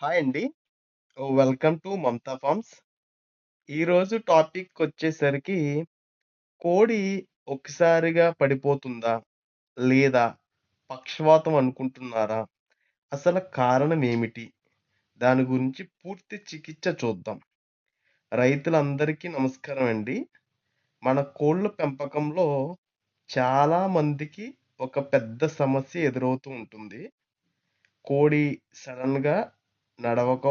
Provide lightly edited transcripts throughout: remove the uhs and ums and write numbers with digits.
Hi అండి. Welcome to Mamata farms. ఈరోజు టాపికొచ్చేసరికి కోడి ఒక్కసారిగా పడిపోతుందా? లేదా పక్షవాతం అనుకుంటున్నారా? అసలు కారణం ఏమిటి? దాని గురించి పూర్తి చికిత్స చూద్దాం. రైతులందరికీ నమస్కారం అండి. మన కోళ్ళ పెంపకంలో చాలా మందికి ఒక పెద్ద సమస్య ఎదురవుతూ ఉంటుంది. కోడి సడన్‌గా నడవక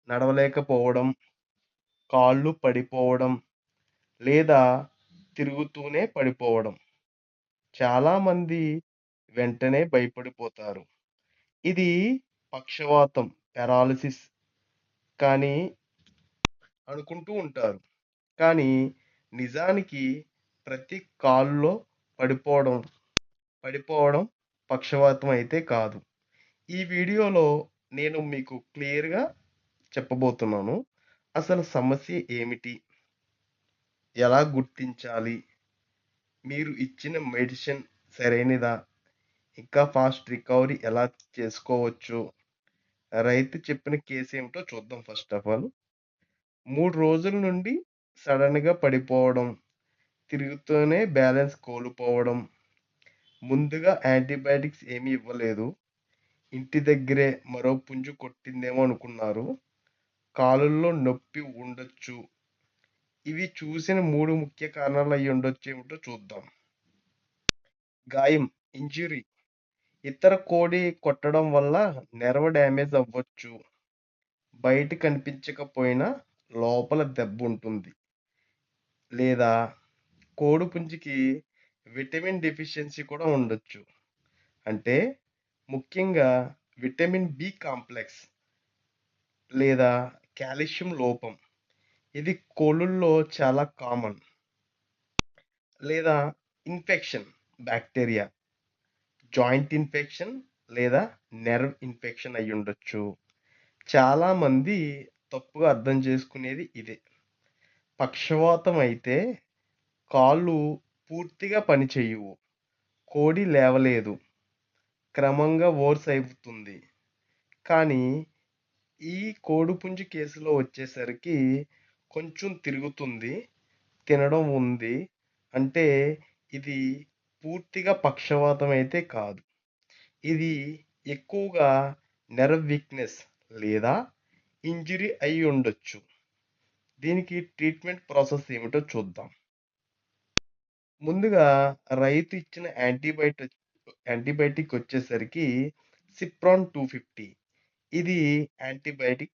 నడవలేకపోవడం, కాళ్ళు పడిపోవడం లేదా తిరుగుతూనే పడిపోవడం. చాలామంది వెంటనే భయపడిపోతారు. ఇది పక్షవాతం, పారాలిసిస్ కానీ అనుకుంటూ ఉంటారు. కానీ నిజానికి ప్రతి కాల్లో పడిపోవడం పడిపోవడం పక్షవాతం అయితే కాదు. ఈ వీడియోలో నేను మీకు క్లియర్‌గా చెప్పబోతున్నాను. అసలు సమస్య ఏమిటి? ఎలా గుర్తించాలి? మీరు ఇచ్చిన మెడిసిన్ సరైనదా? ఇంకా ఫాస్ట్ రికవరీ ఎలా చేసుకోవచ్చు? రైతు చెప్పిన కేస్ ఏమిటో చూద్దాం ఫస్ట్ ఆఫ్ ఆల్. 3 రోజుల నుండి సడెన్‌గా పడిపోవడం, తిరుగుతూనే బ్యాలెన్స్ కోల్పోవడం, ముందుగా యాంటీబయాటిక్స్ ఏమీ ఇవ్వలేదు. ఇంటి దగ్గరే మరో పుంజు కొట్టిందేమో అనుకున్నారు. కాలుల్లో నొప్పి ఉండొచ్చు. ఇవి చూసిన 3 ముఖ్య కారణాలు అయ్యుండొచ్చు ఏమిటో చూద్దాం. గాయం, ఇంజ్యూరీ ఇతర కోడి కొట్టడం వల్ల నెర్వ్ డ్యామేజ్ అవ్వచ్చు. బయట కనిపించకపోయినా లోపల దెబ్బుంటుంది. లేదా కోడిపుంజికి విటమిన్ డెఫిషియన్సీ కూడా ఉండొచ్చు. అంటే ముఖ్యంగా విటమిన్ బి కాంప్లెక్స్ లేదా కాల్షియం లోపం. ఇది కోళ్ళుల్లో చాలా కామన్. లేదా ఇన్ఫెక్షన్, బాక్టీరియా, జాయింట్ ఇన్ఫెక్షన్ లేదా నెర్వ్ ఇన్ఫెక్షన్ అయ్యుండొచ్చు. చాలామంది తప్పుగా అర్థం చేసుకునేది ఇదే. పక్షవాతం అయితే కాళ్ళు పూర్తిగా పనిచెయ్యవు. కోడి లేవలేదు. క్రమంగా వోర్స్ అయితుంది. కానీ ఈ కోడిపుంజు కేసులో వచ్చేసరికి కొంచెం తిరుగుతుంది. తినడం ఉంది. అంటే ఇది పూర్తిగా పక్షవాతం అయితే కాదు. ఇది ఎక్కువగా నెర్వ్ వీక్‌నెస్ లేదా ఇంజ్యూరీ అయ్యుండొచ్చు. దీనికి ట్రీట్మెంట్ ప్రాసెస్ ఏమిటో చూద్దాం. ముందుగా రైతు ఇచ్చిన యాంటీబయాటిక్ వచ్చేసరికి సిప్రాన్ 250. ఇది యాంటీబయాటిక్.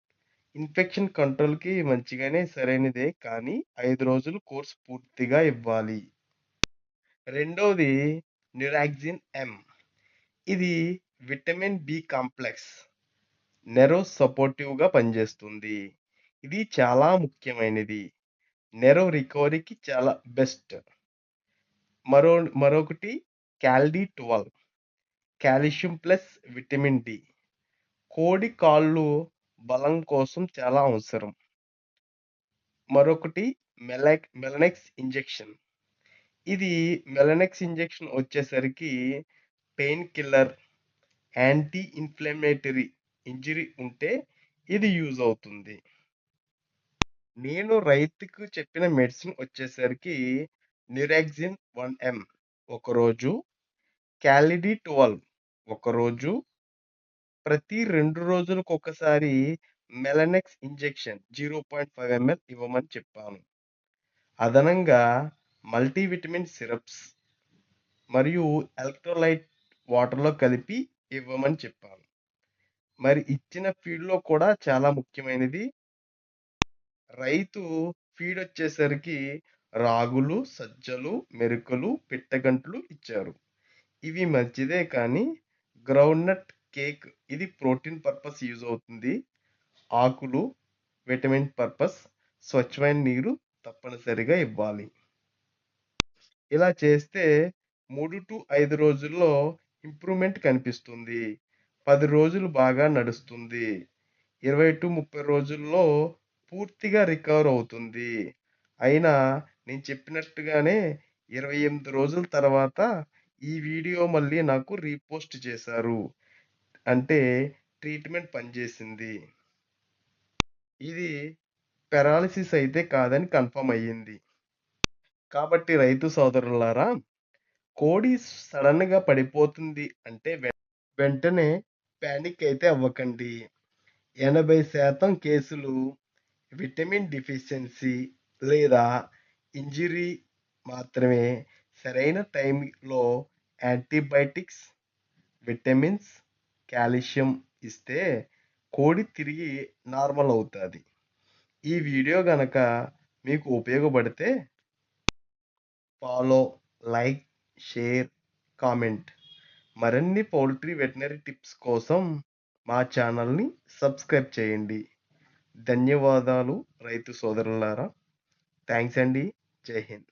ఇన్ఫెక్షన్ కంట్రోల్‌కి మంచిగానే సరైనదే కానీ 5 రోజులు కోర్స్ పూర్తిగా ఇవ్వాలి. రెండోది న్యూరాక్సిన్ ఎమ్. ఇది విటమిన్ బి కాంప్లెక్స్. నెర్వ్ సపోర్టివ్‌గా పనిచేస్తుంది. ఇది చాలా ముఖ్యమైనది. నెర్వ్ రికవరీకి చాలా బెస్ట్. మరొకటి కాల్డి 12 కాల్షియం ప్లస్ విటమిన్ డి. కోడి కాళ్ళు బలం కోసం చాలా అవసరం. మరొకటి మెలనెక్స్ ఇంజెక్షన్. ఇది మెలనెక్స్ ఇంజెక్షన్ వచ్చేసరికి pain killer, anti inflammatory injury ఉంటే ఇది యూజ్ అవుతుంది. నేను రైతుకు చెప్పిన మెడిసిన్ వచ్చేసరికి న్యూరాక్సిన్ 1 ఎమ్ ఒకరోజు, కాలిడి 12 ఒకరోజు, ప్రతి 2 రోజులకొకసారి మెలనెక్స్ ఇంజెక్షన్ 0.5 ఎంఎల్ ఇవ్వమని చెప్పాను. అదనంగా మల్టీవిటమిన్ సిరప్స్ మరియు ఎలక్ట్రోలైట్ వాటర్‌లో కలిపి ఇవ్వమని చెప్పాను. మరి ఇచ్చిన ఫీడ్‌లో కూడా చాలా ముఖ్యమైనది. రైతు ఫీడొచ్చేసరికి రాగులు, సజ్జలు, మెరుకులు, పిట్టగంటులు ఇచ్చారు. ఇవి మంచిదే కానీ గ్రౌండ్‌నట్ కేక్ ఇది ప్రోటీన్ పర్పస్ యూజ్ అవుతుంది. ఆకులు, విటమిన్ పర్పస్, స్వచ్ఛమైన నీరు తప్పనిసరిగా ఇవ్వాలి. ఇలా చేస్తే 3-5 రోజుల్లో ఇంప్రూవ్‌మెంట్ కనిపిస్తుంది. 10 రోజులు బాగా నడుస్తుంది. 20-30 రోజుల్లో పూర్తిగా రికవర్ అవుతుంది. అయినా నేను చెప్పినట్టుగానే 28 రోజుల తర్వాత ఈ వీడియో మళ్ళీ నాకు రీపోస్ట్ చేశారు. అంటే ట్రీట్మెంట్ పనిచేసింది. ఇది పెరాలిసిస్ అయితే కాదని కన్ఫర్మ్ అయ్యింది. కాబట్టి రైతు సోదరులారా, కోడి సడన్‌గా పడిపోతుంది అంటే వెంటనే పానిక్ అయితే అవ్వకండి. 80% కేసులు విటమిన్ డెఫిషియన్సీ లేదా ఇంజరీ మాత్రమే. సరైన టైంలో యాంటీబయాటిక్స్, విటమిన్స్, కాల్షియం ఇస్తే కోడి తిరిగి నార్మల్ అవుతాది. ఈ వీడియో గనక మీకు ఉపయోగపడితే ఫాలో, లైక్, షేర్, కామెంట్. మరిన్ని పౌల్ట్రీ వెటనరీ టిప్స్ కోసం మా ఛానల్‌ని సబ్స్క్రైబ్ చేయండి. ధన్యవాదాలు రైతు సోదరులారా. థాంక్స్ అండి. జై హింద్.